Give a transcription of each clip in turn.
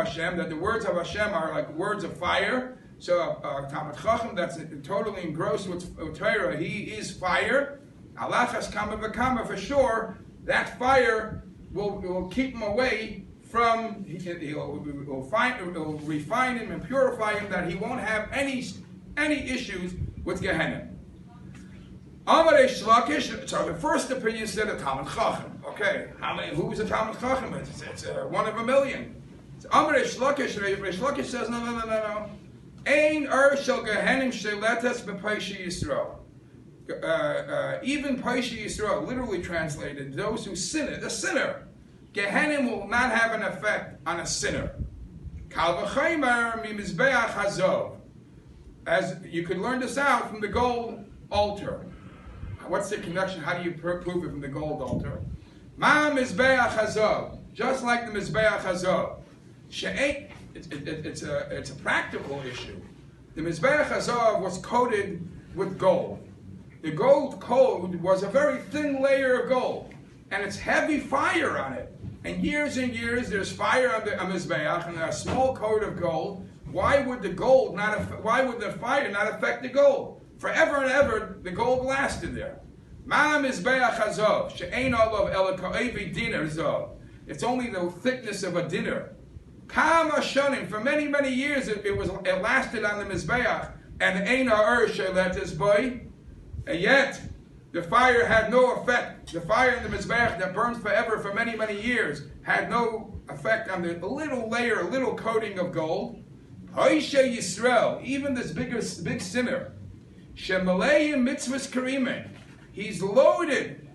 Hashem, that the words of Hashem are like words of fire. So Talmid Chacham that's totally engrossed with Torah, he is fire. Alachas kama v'kama, for sure, that fire will keep him away from, will refine him and purify him, that he won't have any issues with Gehenna. Amarei Shlakish, so the first opinion said a Talmid Chacham. Okay, who is a Talmid Chacham? It's one of a million. So Amarei Shlakish, Reish Lakish says, no. Ein shel Gehenim sheletes b'Paishi Yisrael. Even Paishi Yisrael, literally translated, those who sin, the sinner, Gehenim will not have an effect on a sinner. Kal v'chaymer mimizbeach hazov. As you could learn this out from the gold altar. What's the connection? How do you prove it from the gold altar? Ma mizbeach hazov, just like the mizbeach hazov. She'et. It's a practical issue. The Mizbeach Hazov was coated with gold. The gold coat was a very thin layer of gold, and it's heavy fire on it. And years there's fire on the Mizbeach and a small coat of gold. Why would the fire not affect the gold? Forever and ever, the gold lasted there. Ma Mizbeach Hazov she'ein olav ela ka'evi dinar zov. It's only the thickness of a dinner. Kama shonim, for many years it lasted on the Mizbeach, and ein ha'ur she'letes boy, and yet the fire had no effect. The fire in the Mizbeach that burns forever for many years had no effect on the little coating of gold. Hoishe Yisrael, even this big sinner, she'maleim mitzvahs karimim, he's loaded.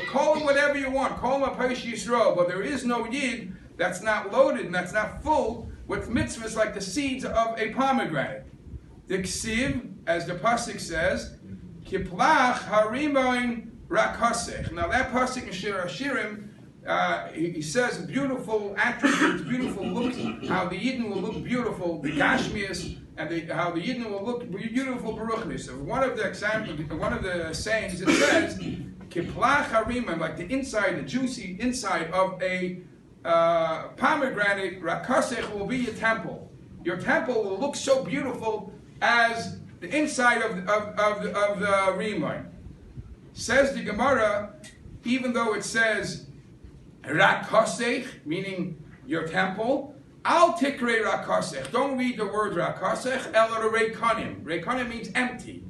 Call him whatever you want. Call him a Hoishe Yisrael, but there is no yid that's not loaded and that's not full with mitzvahs like the seeds of a pomegranate. The ksiv, as the pasuk says, kiplach harimoin rakasech. Now that pasuk in Shir Hashirim, he says beautiful attributes, beautiful looks, how the Yidden will look beautiful, the Gashmias, and how the Yidden will look beautiful Baruchnis. So one of the sayings, it says, kiplach harimim, like the inside, the juicy inside of a pomegranate, rakasech, will be your temple. Your temple will look so beautiful as the inside of the Rimon. Says the Gemara, even though it says rakasech, meaning your temple, al tikre rakasech. Don't read the word rakasech, ela reikanim. Reikanim means empty.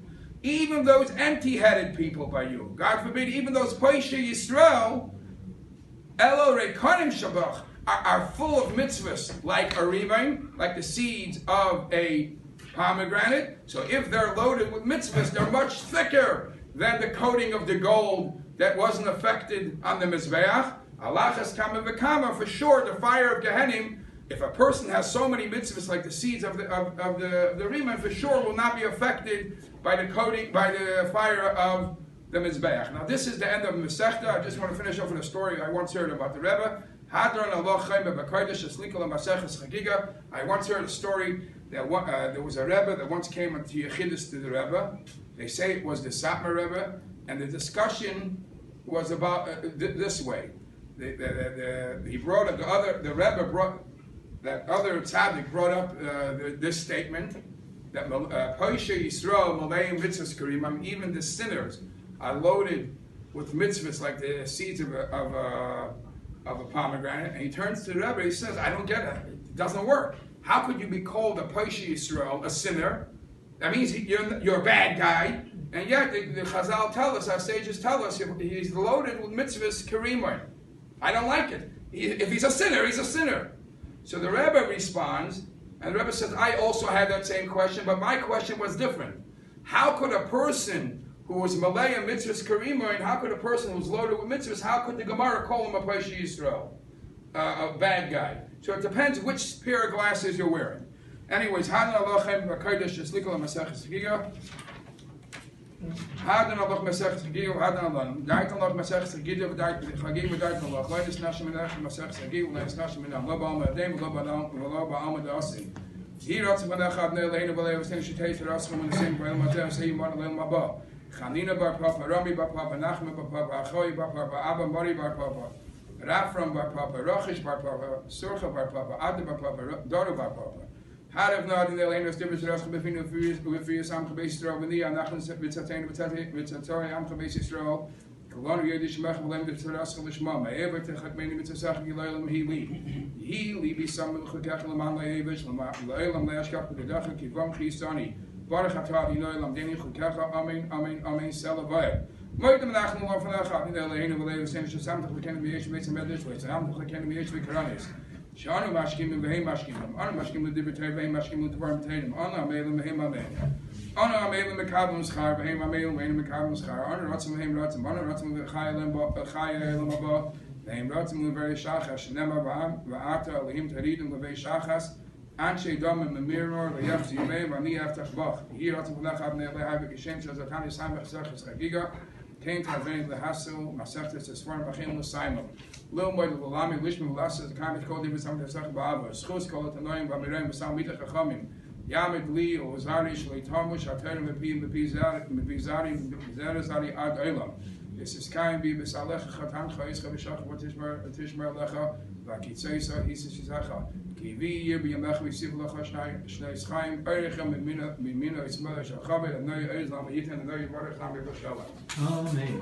Even those empty-headed people by you, God forbid, even those Poishe Yisrael, Elo Reikanim Shabach, are full of mitzvahs like a rivain, like the seeds of a pomegranate. So if they're loaded with mitzvahs, they're much thicker than the coating of the gold that wasn't affected on the Mizbeach. Alachas kama v'kama, for sure, the fire of Gehenim, if a person has so many mitzvahs like the seeds of the rivain, for sure will not be affected by the coating, by the fire of the Mizbeach. Now this is the end of Masechta. I just want to finish off with a story I once heard about the Rebbe. I once heard a story that there was a Rebbe that once came to Yechidus to the Rebbe. They say it was the Satmar Rebbe, and the discussion was about this way. The Rebbe brought, that other tzaddik brought up this statement that Poishe Yisrael Maleim Mitzvahs Karimim, even the sinners are loaded with mitzvahs like the seeds of a pomegranate. And he turns to the Rebbe, he says, I don't get it. It doesn't work. How could you be called a Poishe Yisrael, a sinner? That means you're a bad guy. And yet the Chazal tell us, our sages tell us, he's loaded with mitzvahs karimim. I don't like it. If he's a sinner, he's a sinner. So the Rebbe responds, and the Rebbe says, I also had that same question, but my question was different. How could a person who was Malaya mitzvahs karimim, how could a person who's loaded with mitzvahs, how could the Gemara call him a Poishe Yisrael, a bad guy? So it depends which pair of glasses you're wearing. Anyways, Hadan Alochem B'Kodesh Yislikol HaMaseches Giga. Hadan Aloch Maseches Giga, Hadan Alon. Dait Aloch Maseches Giga, Dait Chagim, Dait Aloch. Leis Nashim Menachem Maseches Giga, Leis Nashim Menachem. Lo Ba'al Me'adem, Lo Ba'al Me'adasi. Hi Ratzim Menachem Abnei Leheinu B'Lei V'Stein Shetei Teraschem and the same B'El Mateh Sei Yimon Leil Mabah. Chanina Bar Papa, Rami Bar Papa, Nachman Bar Papa, Achoi Bar Papa, Abba Mori Bar Papa. Rafram bar Papa, Rochish bar Papa, Surcha bar Papa, Adar bar Papa, Dodo bar Papa. Harav not in the lane of Stibbers Raska between the Furious Am Kabes Stroll, and the Anachan Vitzatain Vitzatori Am Kabes Stroll, Kalon Yedish Mach, Lem the Raska Lishma, Ever Techak Many Mitzasach Gilam he be some of the Kakalaman Lavish, Lam Lashkap, the Dacha Kivam Christani, Barakatavi Noelam Deni Kaka, Amen, Amen, Amen, Salavaya. Mooi te bedachten om vandaag gaat niet alleen over leven zijn zo samen te bekennen met eerst met met dus weet samen te bekennen met eerst met Koranis. Shanu mashkim en behem mashkim. Anna mashkim de beter behem mashkim de warm teden. Anna mailen behem amen. Anna mailen met kabel schaar behem amen met kabel schaar. Anna ratsam behem ratsam. Anna ratsam gailen gailen ba. Behem ratsam very shachas. Nema ba ata alhim taridem be shachas. Anshe dam en mirror le yafzi me wa ni aftach bach. Hier had vandaag gaan we hebben geschenkt zoals han is samen gezegd is giga. Can't have any the hassle, Masachtes, as far as Simon. Little more the Lami, Lishman, Lassa, the kind of called him some Baba, Schools call it annoying, but Miram, Sam Mita Kachamim, Yamid Lee, or Zarish, Laitomush, Atarim, Mepizari, Zarazari, Ad Elam. This is kind be Besalech, Khatan, Khais, Kabishach, what Tishmer Lecha, Lakitsesa, Isisacha, Kivi, Yirbi, Yamach, Sivla Hashnai, Schneisheim, Erichem, Mimino, Ismail, Shachabit, and no Islam, Yitan, and no Yavarach, Amen.